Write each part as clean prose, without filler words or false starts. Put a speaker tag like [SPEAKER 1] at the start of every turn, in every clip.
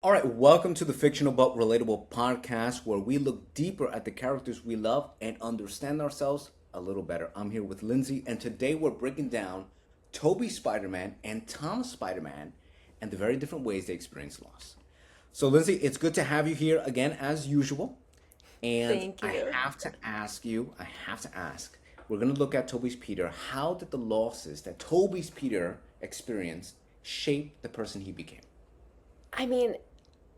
[SPEAKER 1] All right, welcome to the Fictional but Relatable podcast where we look deeper at the characters we love and understand ourselves a little better. I'm here with Lindsay, and today we're breaking down Tobey Spider Man and Tom Spider Man and the very different ways they experience loss. So, Lindsay, it's good to have you here again as usual. And
[SPEAKER 2] Thank
[SPEAKER 1] I
[SPEAKER 2] you.
[SPEAKER 1] have to ask you, we're going to look at Tobey's Peter. How did the losses that Tobey's Peter experienced shape the person he became?
[SPEAKER 2] I mean,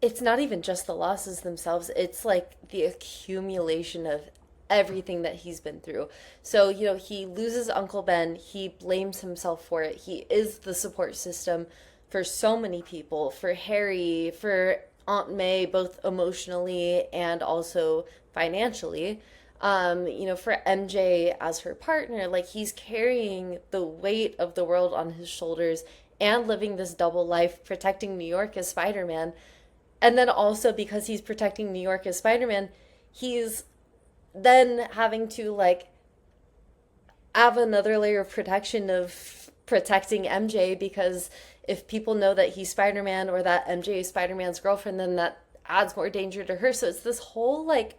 [SPEAKER 2] it's not even just the losses themselves, it's like the accumulation of everything that he's been through. So, he loses Uncle Ben, he blames himself for it. He is the support system for so many people, for Harry, for Aunt May, both emotionally and also financially. For MJ as her partner, like he's carrying the weight of the world on his shoulders and living this double life, protecting New York as Spider Man. And then also because he's protecting New York as Spider Man, he's then having to like have another layer of protection of protecting MJ because if people know that he's Spider Man or that MJ is Spider Man's girlfriend, then that adds more danger to her. So it's this whole like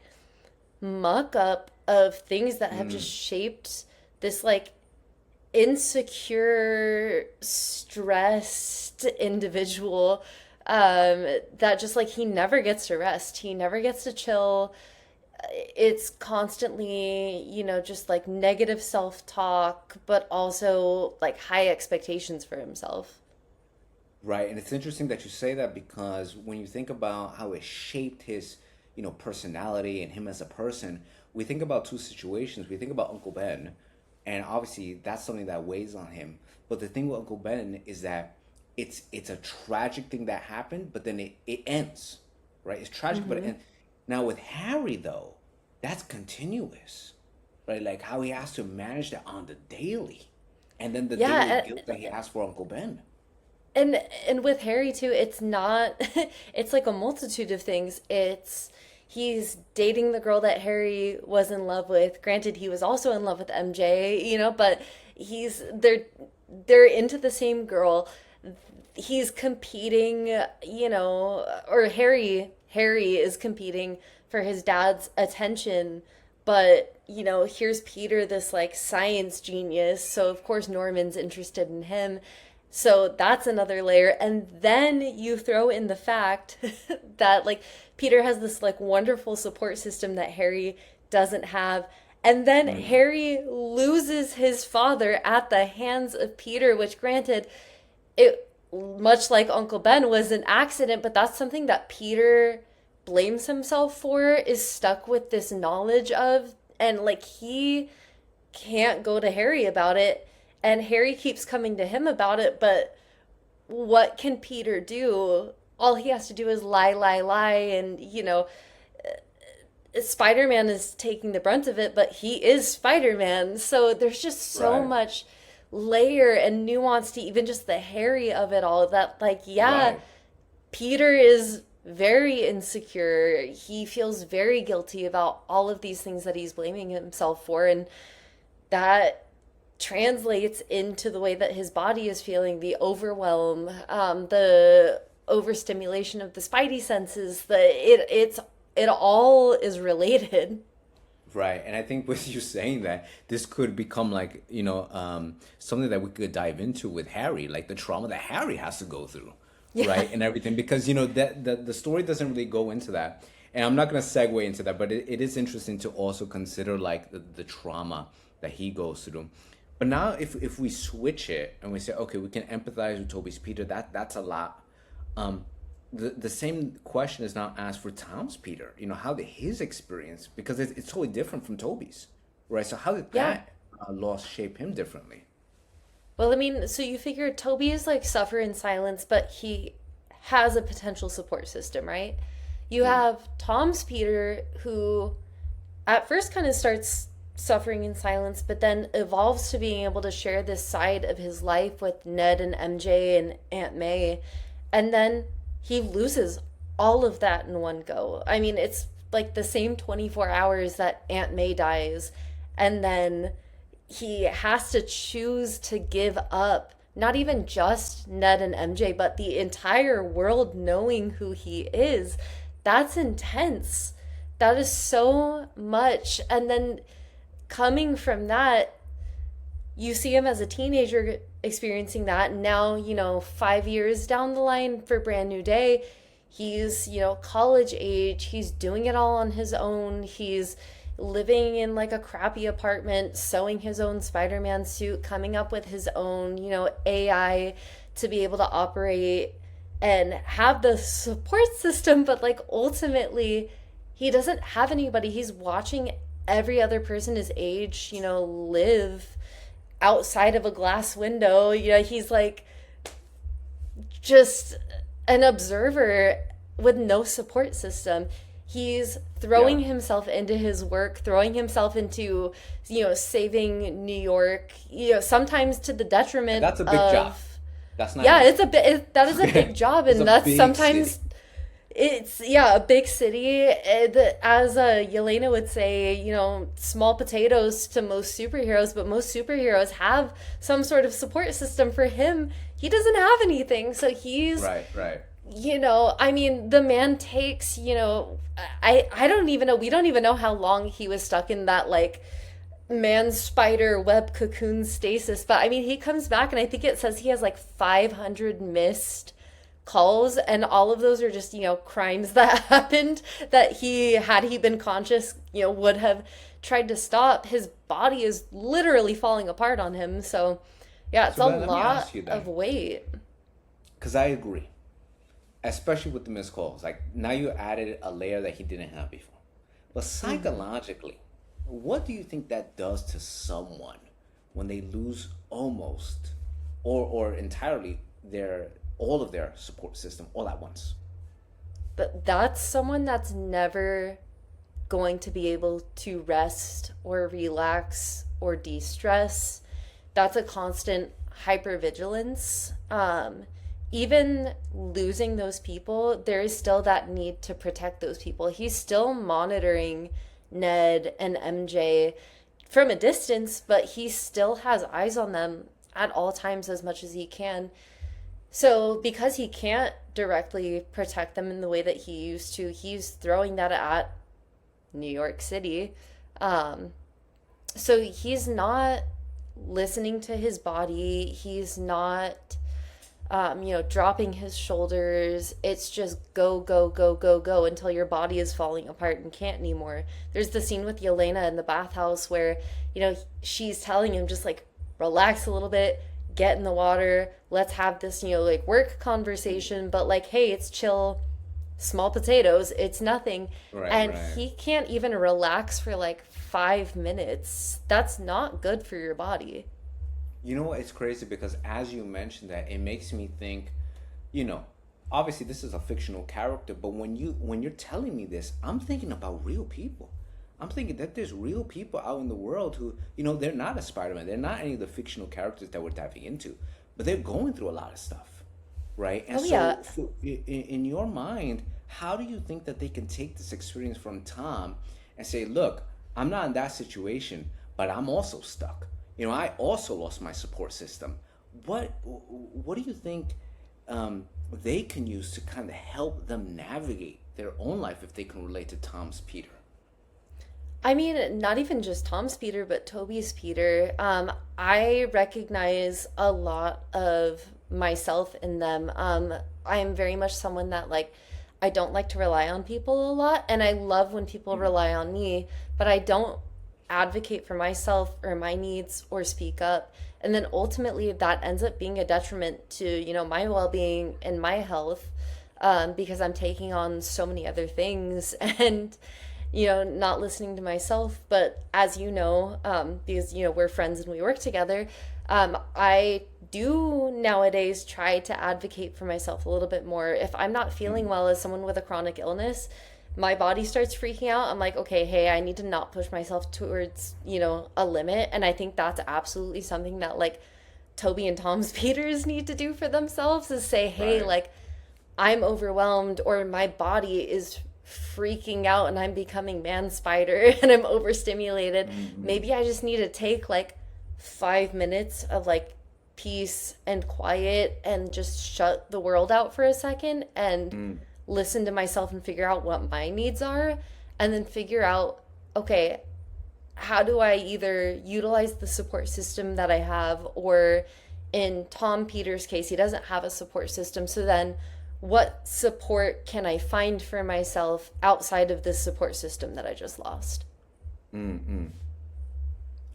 [SPEAKER 2] muck up of things that have just shaped this like insecure, stressed individual that just like he never gets to rest. He never gets to chill. It's constantly, just like negative self talk, but also like high expectations for himself.
[SPEAKER 1] Right, and it's interesting that you say that because when you think about how it shaped his, personality and him as a person, we think about two situations. We think about Uncle Ben, and obviously that's something that weighs on him. But the thing with Uncle Ben is that it's a tragic thing that happened, but then it ends, right? It's tragic, but it
[SPEAKER 2] Hmm.
[SPEAKER 1] ends. Now with Harry though, that's continuous, right? Like how he has to manage that on the daily, and then the daily
[SPEAKER 2] Yeah,
[SPEAKER 1] guilt that he has for Uncle Ben.
[SPEAKER 2] and with Harry too, it's not it's like a multitude of things. It's he's dating the girl that Harry was in love with. Granted, he was also in love with MJ, but he's they're into the same girl. He's competing, or Harry is competing for his dad's attention, but here's Peter, this like science genius, so of course Norman's interested in him. So that's another layer. And then you throw in the fact that like Peter has this like wonderful support system that Harry doesn't have. And then
[SPEAKER 1] Mm,
[SPEAKER 2] Harry loses his father at the hands of Peter, which granted, it much like Uncle Ben was an accident, but that's something that Peter blames himself for, is stuck with this knowledge of, and like he can't go to Harry about it, and Harry keeps coming to him about it, but what can Peter do? All he has to do is lie, lie, lie, and Spider Man is taking the brunt of it, but he is Spider Man. So there's just so
[SPEAKER 1] right,
[SPEAKER 2] much layer and nuance to even just the Harry of it all that, like, yeah,
[SPEAKER 1] right.
[SPEAKER 2] Peter is very insecure. He feels very guilty about all of these things that he's blaming himself for. And that translates into the way that his body is feeling, the overwhelm, the overstimulation of the spidey senses, it all is related.
[SPEAKER 1] Right. And I think with you saying that, this could become like, something that we could dive into with Harry, like the trauma that Harry has to go through,
[SPEAKER 2] Yeah.
[SPEAKER 1] right? And everything. Because, that the story doesn't really go into that. And I'm not going to segue into that, but it is interesting to also consider like the trauma that he goes through. But now if we switch it and we say, okay, we can empathize with Toby's Peter, that's a lot. Um, the same question is now asked for Tom's Peter. How did his experience, because it's totally different from Toby's, right? So how did
[SPEAKER 2] Yeah.
[SPEAKER 1] that loss shape him differently?
[SPEAKER 2] Well, I mean, so you figure Toby is like suffer in silence, but he has a potential support system, right? You
[SPEAKER 1] Mm,
[SPEAKER 2] have Tom's Peter, who at first kind of starts suffering in silence, but then evolves to being able to share this side of his life with Ned and MJ and Aunt May. And then he loses all of that in one go. I mean, it's like the same 24 hours that Aunt May dies. And then he has to choose to give up not even just Ned and MJ, but the entire world knowing who he is. That's intense. That is so much. And then coming from that, you see him as a teenager experiencing that. And now, 5 years down the line for Brand New Day, he's, college age. He's doing it all on his own. He's living in like a crappy apartment, sewing his own Spider-Man suit, coming up with his own, AI to be able to operate and have the support system. But like ultimately, he doesn't have anybody. He's watching every other person his age, live outside of a glass window. He's like just an observer with no support system. He's throwing
[SPEAKER 1] Yeah.
[SPEAKER 2] himself into his work, throwing himself into, saving New York, sometimes to the
[SPEAKER 1] And
[SPEAKER 2] detriment
[SPEAKER 1] that's a big job.
[SPEAKER 2] of,
[SPEAKER 1] That's not
[SPEAKER 2] yeah,
[SPEAKER 1] easy.
[SPEAKER 2] that is a big job.
[SPEAKER 1] It's
[SPEAKER 2] And
[SPEAKER 1] a
[SPEAKER 2] that's
[SPEAKER 1] big city.
[SPEAKER 2] sometimes, it's, yeah, a big city. As Yelena would say, small potatoes to most superheroes, but most superheroes have some sort of support system. For him, he doesn't have anything. So he's,
[SPEAKER 1] Right, right.
[SPEAKER 2] I mean, the man takes, I don't even know, we don't even know how long he was stuck in that like man spider web cocoon stasis. But I mean, he comes back and I think it says he has like 500 missed calls, and all of those are just, crimes that happened that he, had he been conscious, would have tried to stop. His body is literally falling apart on him. So, yeah, it's
[SPEAKER 1] So
[SPEAKER 2] a
[SPEAKER 1] let me
[SPEAKER 2] lot
[SPEAKER 1] ask you
[SPEAKER 2] of
[SPEAKER 1] then,
[SPEAKER 2] weight.
[SPEAKER 1] because I agree, especially with the missed calls. Like now you added a layer that he didn't have before. But psychologically, what do you think that does to someone when they lose almost or entirely their all of their support system all at once?
[SPEAKER 2] But that's someone that's never going to be able to rest or relax or de-stress. That's a constant hypervigilance. Even losing those people, there is still that need to protect those people. He's still monitoring Ned and MJ from a distance, but he still has eyes on them at all times as much as he can. So, because he can't directly protect them in the way that he used to, he's throwing that at New York City. Um, so, he's not listening to his body. He's not, dropping his shoulders. It's just go, go, go, go, go until your body is falling apart and can't anymore. There's the scene with Yelena in the bathhouse where, she's telling him just like relax a little bit, get in the water, let's have this, like work conversation, but like, hey, it's chill, small potatoes, it's nothing.
[SPEAKER 1] Right,
[SPEAKER 2] And
[SPEAKER 1] right.
[SPEAKER 2] he can't even relax for like 5 minutes. That's not good for your body.
[SPEAKER 1] You know what? It's crazy because as you mentioned that, it makes me think, you know, obviously this is a fictional character, but when you're telling me this, I'm thinking about real people. I'm thinking that there's real people out in the world who, they're not a Spider-Man. They're not any of the fictional characters that we're diving into, but they're going through a lot of stuff, right? And
[SPEAKER 2] Oh, yeah.
[SPEAKER 1] so, in your mind, how do you think that they can take this experience from Tom and say, look, I'm not in that situation, but I'm also stuck. I also lost my support system. What do you think they can use to kind of help them navigate their own life if they can relate to Tom's Peter?
[SPEAKER 2] I mean, not even just Tom's Peter, but Toby's Peter. I recognize a lot of myself in them. I am very much someone that like I don't like to rely on people a lot, and I love when people rely on me, but I don't advocate for myself or my needs or speak up. And then ultimately that ends up being a detriment to, my well-being and my health, because I'm taking on so many other things and not listening to myself. But as you know, because we're friends and we work together, I do nowadays try to advocate for myself a little bit more. If I'm not feeling well as someone with a chronic illness, my body starts freaking out. I'm like, okay, hey, I need to not push myself towards, a limit. And I think that's absolutely something that like Toby and Tom's Peters need to do for themselves, is say, hey,
[SPEAKER 1] Right.
[SPEAKER 2] like I'm overwhelmed or my body is freaking out and I'm becoming man spider and I'm overstimulated. Maybe I just need to take like 5 minutes of like peace and quiet and just shut the world out for a second and
[SPEAKER 1] Mm,
[SPEAKER 2] listen to myself and figure out what my needs are, and then figure out, okay, how do I either utilize the support system that I have, or in Tom Peters' case, he doesn't have a support system. So then what support can I find for myself outside of this support system that I just lost?
[SPEAKER 1] mm, mm.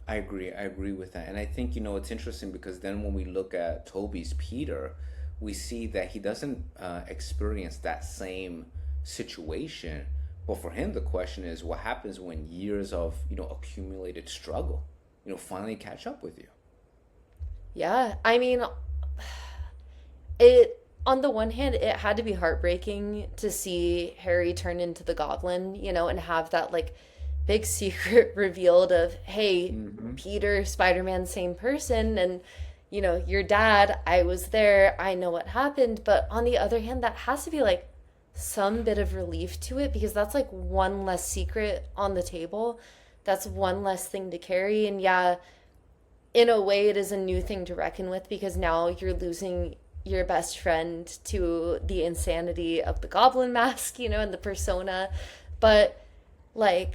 [SPEAKER 1] I agree. I agree with that. And I think, it's interesting because then when we look at Toby's Peter, we see that he doesn't experience that same situation. But for him, the question is what happens when years of, accumulated struggle, finally catch up with you?
[SPEAKER 2] Yeah, I mean, it on the one hand, it had to be heartbreaking to see Harry turn into the goblin, and have that like big secret revealed of, hey,
[SPEAKER 1] Hmm.
[SPEAKER 2] Peter, Spider-Man, same person, and your dad, I was there, I know what happened. But on the other hand, that has to be like some bit of relief to it, because that's like one less secret on the table. That's one less thing to carry. And yeah, in a way, it is a new thing to reckon with, because now you're losing your best friend to the insanity of the goblin mask, and the persona. But like,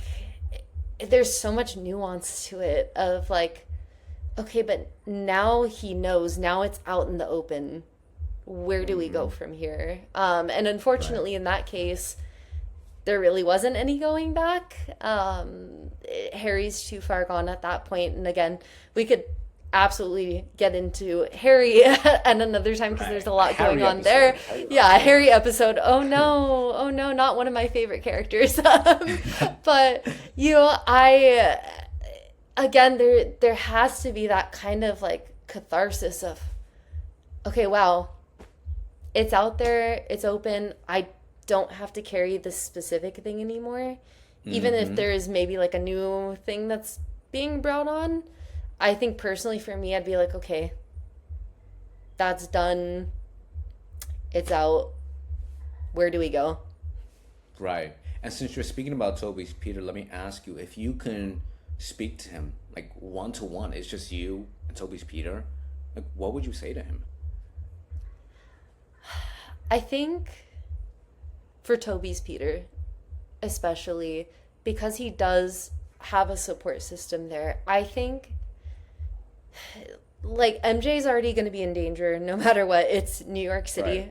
[SPEAKER 2] there's so much nuance to it of like, okay, but now he knows, now it's out in the open. Where do we go
[SPEAKER 1] Hmm.
[SPEAKER 2] from here? And
[SPEAKER 1] Right.
[SPEAKER 2] unfortunately, in that case, there really wasn't any going back. Harry's too far gone at that point. And again, we could absolutely get into Harry at another time, because there's
[SPEAKER 1] Right.
[SPEAKER 2] a
[SPEAKER 1] A
[SPEAKER 2] lot going
[SPEAKER 1] Harry
[SPEAKER 2] on there.
[SPEAKER 1] episode. Harry
[SPEAKER 2] Yeah,
[SPEAKER 1] episode.
[SPEAKER 2] Harry episode. Oh no, not one of my favorite characters. But I again, there has to be that kind of like catharsis of, okay, wow, it's out there, it's open. I don't have to carry this specific thing anymore. Even if
[SPEAKER 1] Hmm.
[SPEAKER 2] there is maybe like a new thing that's being brought on, I think personally for me, I'd be like, okay, that's done. It's out. Where do we go?
[SPEAKER 1] Right. And since you're speaking about Toby's Peter, let me ask you if you can speak to him like one to one, it's just you and Toby's Peter, like what would you say to him?
[SPEAKER 2] I think for Toby's Peter, especially because he does have a support system there, I think like MJ's already going to be in danger no matter what. It's New York
[SPEAKER 1] Right.
[SPEAKER 2] City,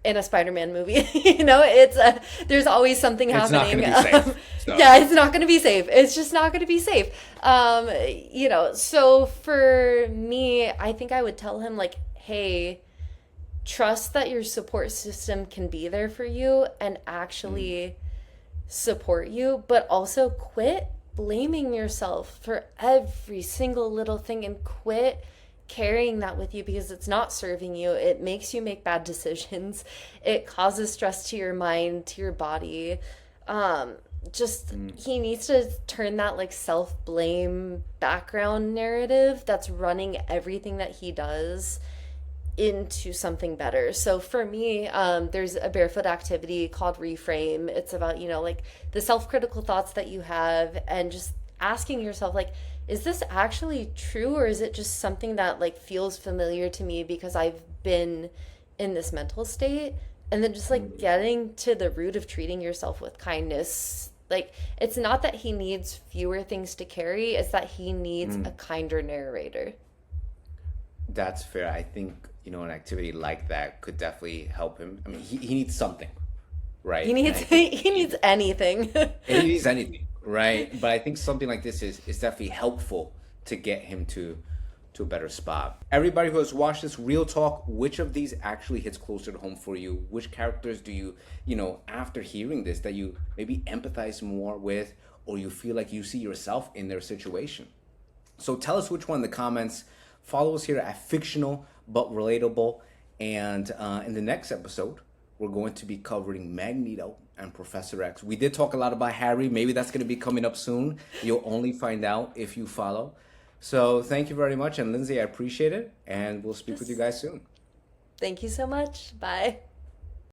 [SPEAKER 2] in a Spider-Man movie. It's there's always something
[SPEAKER 1] It's not going
[SPEAKER 2] happening.
[SPEAKER 1] to be safe.
[SPEAKER 2] Yeah,
[SPEAKER 1] So,
[SPEAKER 2] it's not going to be safe. It's just not going to be safe. So for me, I think I would tell him like, hey, trust that your support system can be there for you and
[SPEAKER 1] mm,
[SPEAKER 2] actually support you, but also quit blaming yourself for every single little thing, and quit carrying that with you, because it's not serving you. It makes you make bad decisions. It causes stress to your mind, to your body. Um, just
[SPEAKER 1] mm,
[SPEAKER 2] he needs to turn that like self blame background narrative that's running everything that he does into something better. So for me, there's a barefoot activity called Reframe. It's about, like the self critical thoughts that you have, and just asking yourself, like, is this actually true, or is it just something that like feels familiar to me because I've been in this mental state? And then just like
[SPEAKER 1] mm,
[SPEAKER 2] getting to the root of treating yourself with kindness. Like, it's not that he needs fewer things to carry, it's that he needs a
[SPEAKER 1] mm.
[SPEAKER 2] kinder narrator.
[SPEAKER 1] That's fair. I think, an activity like that could definitely help him. I mean, he needs something,
[SPEAKER 2] He
[SPEAKER 1] right? And
[SPEAKER 2] needs
[SPEAKER 1] I think
[SPEAKER 2] he needs anything.
[SPEAKER 1] he needs anything, right? But I think something like this is definitely helpful to get him to a better spot. Everybody who has watched this real talk, which of these actually hits closer to home for you? Which characters do you, after hearing this, that you maybe empathize more with, or you feel like you see yourself in their situation? So tell us which one in the comments. Follow us here at Fictional but Relatable. And in the next episode, we're going to be covering Magneto and Professor X. We did talk a lot about Harry. Maybe that's going to be coming up soon. You'll only find out if you follow. So thank you very much. And Lindsay, I appreciate it. And we'll speak with you
[SPEAKER 2] Just
[SPEAKER 1] guys soon.
[SPEAKER 2] thank you so much. Bye.